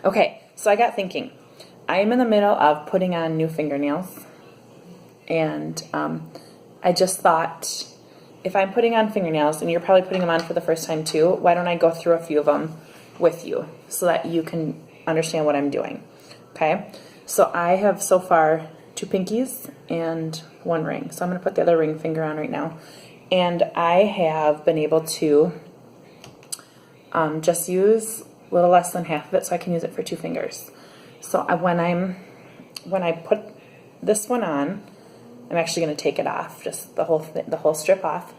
Okay, so I got thinking. I am in the middle of putting on new fingernails, and I just thought, if I'm putting on fingernails, and you're probably putting them on for the first time too, why don't I go through a few of them with you so that you can understand what I'm doing, okay? So I have so far 2 pinkies and 1 ring. So I'm going to put the other ring finger on right now. And I have been able to just use a little less than half of it so I can use it for 2 fingers. So when I put this one on, I'm actually going to take it off, just the whole strip off,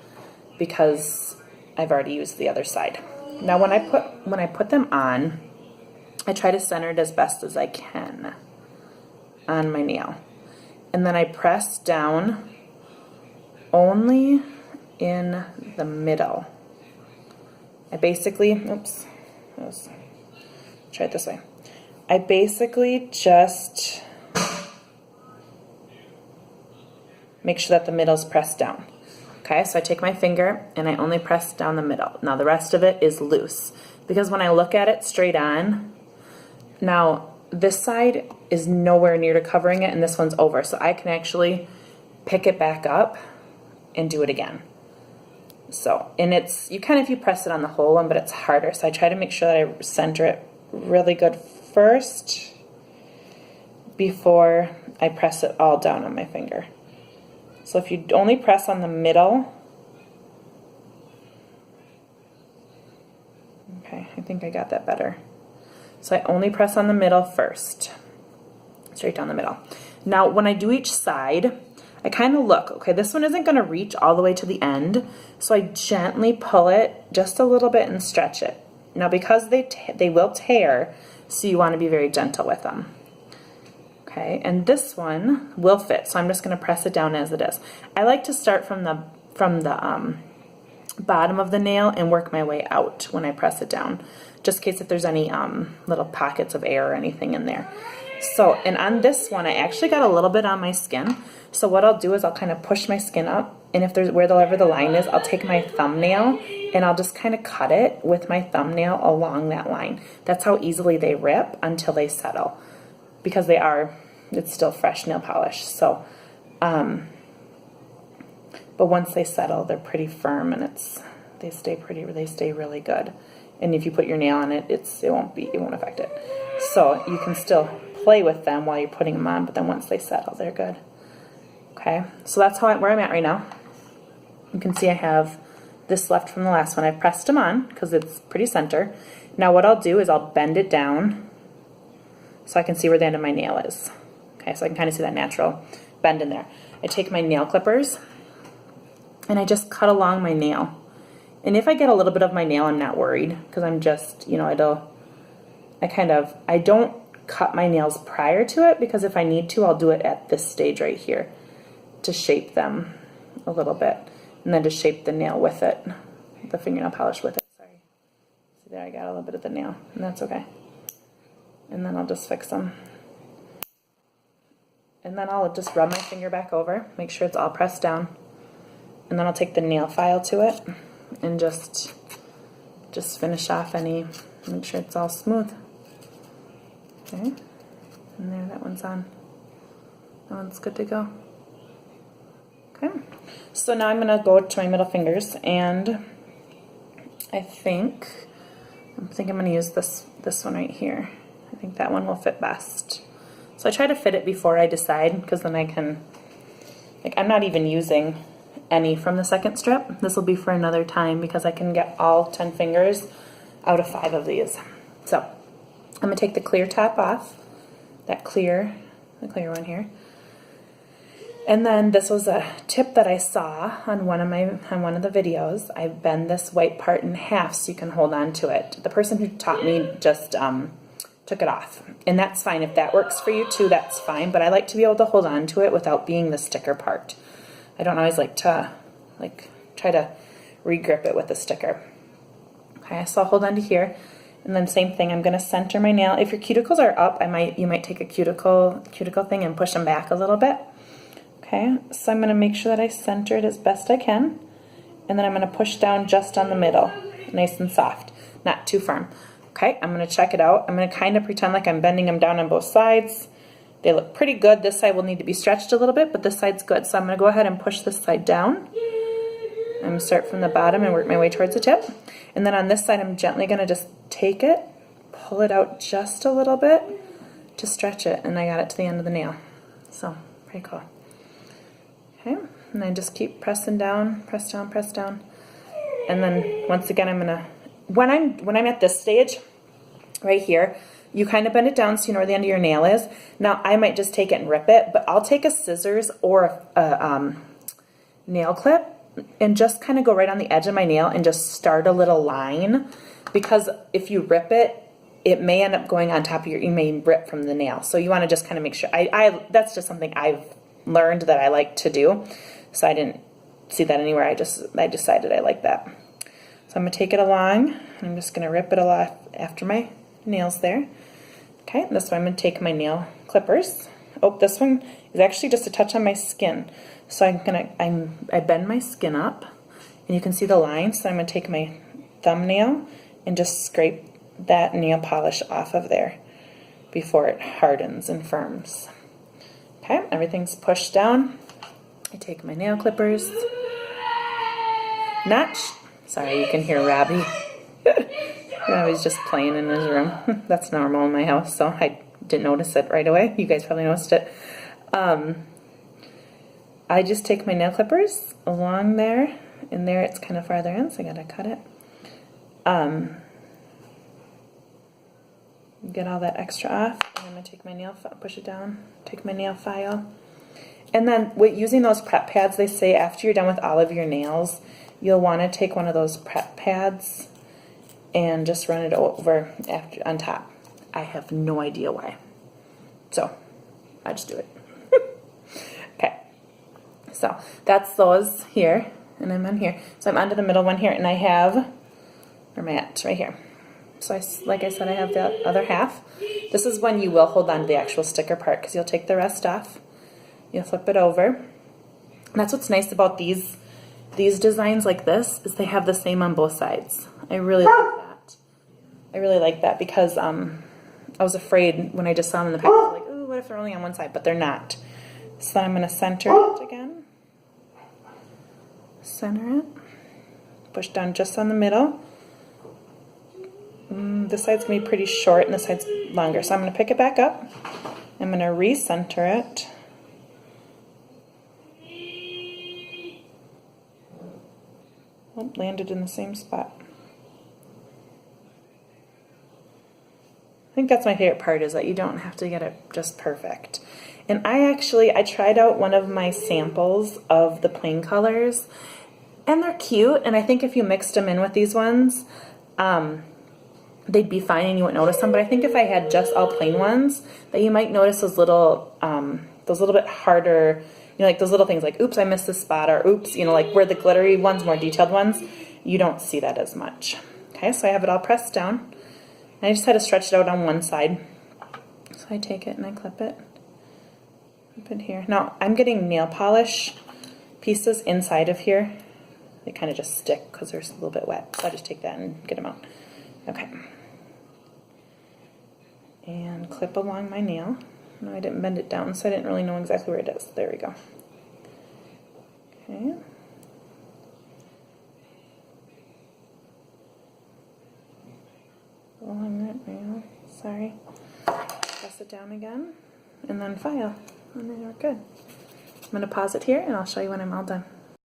because I've already used the other side. Now when I put them on, I try to center it as best as I can on my nail. And then I press down only in the middle. I basically, try it this way. I basically just make sure that the middle's pressed down. Okay, so I take my finger and I only press down the middle. Now the rest of it is loose, because when I look at it straight on, now this side is nowhere near to covering it and this one's over, so I can actually pick it back up and do it again. So, and it's, if you press it on the whole one, but it's harder, so I try to make sure that I center it really good first before I press it all down on my finger. So if you only press on the middle, okay, I think I got that better. So I only press on the middle first, straight down the middle. Now when I do each side, I kind of look, okay, this one isn't going to reach all the way to the end, so I gently pull it just a little bit and stretch it. Now because they will tear, so you want to be very gentle with them. Okay, and this one will fit, so I'm just going to press it down as it is. I like to start from the bottom of the nail and work my way out when I press it down, just in case if there's any little pockets of air or anything in there. So, and on this one, I actually got a little bit on my skin. So what I'll do is I'll kind of push my skin up, and if there's wherever the line is, I'll take my thumbnail and I'll just kind of cut it with my thumbnail along that line. That's how easily they rip until they settle, because it's still fresh nail polish. So, but once they settle, they're pretty firm, and they stay really good. And if you put your nail on it, it won't affect it. So you can still play with them while you're putting them on, but then once they settle, they're good. Okay, so that's where I'm at right now. You can see I have this left from the last one. I've pressed them on because it's pretty center. Now what I'll do is I'll bend it down so I can see where the end of my nail is. Okay, so I can kind of see that natural bend in there. I take my nail clippers and I just cut along my nail. And if I get a little bit of my nail, I'm not worried, because I'm just, I don't cut my nails prior to it, because if I need to, I'll do it at this stage right here to shape them a little bit, and then to shape the nail with it, the fingernail polish with it. Sorry. See there, I got a little bit of the nail, and that's okay. And then I'll just fix them. And then I'll just rub my finger back over, make sure it's all pressed down, and then I'll take the nail file to it and just finish off make sure it's all smooth. Okay, and there, that one's on. That one's good to go. Okay, so now I'm going to go to my middle fingers, and I'm thinking I'm going to use this one right here. I think that one will fit best. So I try to fit it before I decide, because then I can, I'm not even using any from the second strip. This will be for another time, because I can get all 10 fingers out of 5 of these. So I'm going to take the clear top off, the clear one here. And then this was a tip that I saw on one of the videos. I bend this white part in half so you can hold on to it. The person who taught me just took it off, and that's fine. If that works for you too, that's fine, but I like to be able to hold on to it without being the sticker part. I don't always like to try to re-grip it with the sticker. Okay, so I'll hold on to here, and then same thing, I'm going to center my nail. If your cuticles are up, you might take a cuticle thing and push them back a little bit. Okay, so I'm going to make sure that I center it as best I can, and then I'm going to push down just on the middle, nice and soft, not too firm. Okay, I'm going to check it out. I'm going to kind of pretend like I'm bending them down on both sides. They look pretty good. This side will need to be stretched a little bit, but this side's good. So I'm going to go ahead and push this side down. I'm going to start from the bottom and work my way towards the tip. And then on this side, I'm gently going to just take it, pull it out just a little bit to stretch it, and I got it to the end of the nail. So, pretty cool. Okay, and I just keep pressing down, press down, press down. And then once again, I'm going to, when I'm at this stage, right here, you kind of bend it down so you know where the end of your nail is. Now, I might just take it and rip it, but I'll take a scissors or a nail clip and just kind of go right on the edge of my nail and just start a little line, because if you rip it, it may end up going on top of you may rip from the nail. So you want to just kind of make sure, that's just something I've learned that I like to do. So I didn't see that anywhere. I decided I like that. So I'm going to take it along, and I'm just going to rip it a lot after my nails there. Okay, this one I'm going to take my nail clippers. Oh, this one is actually just a touch on my skin. So I bend my skin up, and you can see the line. So I'm going to take my thumbnail and just scrape that nail polish off of there before it hardens and firms. Okay, everything's pushed down. I take my nail clippers. Sorry, you can hear Robbie. Robbie's just playing in his room. That's normal in my house, so I didn't notice it right away. You guys probably noticed it. I just take my nail clippers along there, and there it's kind of farther in, so I gotta cut it. Get all that extra off, and I'm gonna take my nail file, push it down, take my nail file. And then using those prep pads, they say after you're done with all of your nails, you'll want to take one of those prep pads and just run it over on top. I have no idea why. So I just do it. Okay. So that's those here, and I'm on here. So I'm onto the middle one here, and I have, where am I at? Right here. So like I said, I have the other half. This is when you will hold on to the actual sticker part, because you'll take the rest off. You'll flip it over. And that's what's nice about these designs like this, is they have the same on both sides. I really like that. I really like that, because I was afraid when I just saw them in the package, like, oh, what if they're only on one side? But they're not. So I'm going to center it again. Center it. Push down just on the middle. This side's going to be pretty short, and this side's longer. So I'm going to pick it back up. I'm going to recenter it. Oh, landed in the same spot. I think that's my favorite part, is that you don't have to get it just perfect. And I tried out one of my samples of the plain colors, and they're cute, and I think if you mixed them in with these ones, they'd be fine and you wouldn't notice them. But I think if I had just all plain ones, that you might notice those little bit harder, you know, like those little things like, oops, I missed this spot, or oops, you know, like where the glittery ones, more detailed ones, you don't see that as much. Okay, so I have it all pressed down. I just had to stretch it out on one side. So I take it and I clip it. Clip it here. Now, I'm getting nail polish pieces inside of here. They kind of just stick because they're a little bit wet. So I just take that and get them out. Okay. And clip along my nail. No, I didn't bend it down, so I didn't really know exactly where it is. There we go. Okay. Along that nail. Sorry. Press it down again, and then file. And then we're good. I'm going to pause it here, and I'll show you when I'm all done.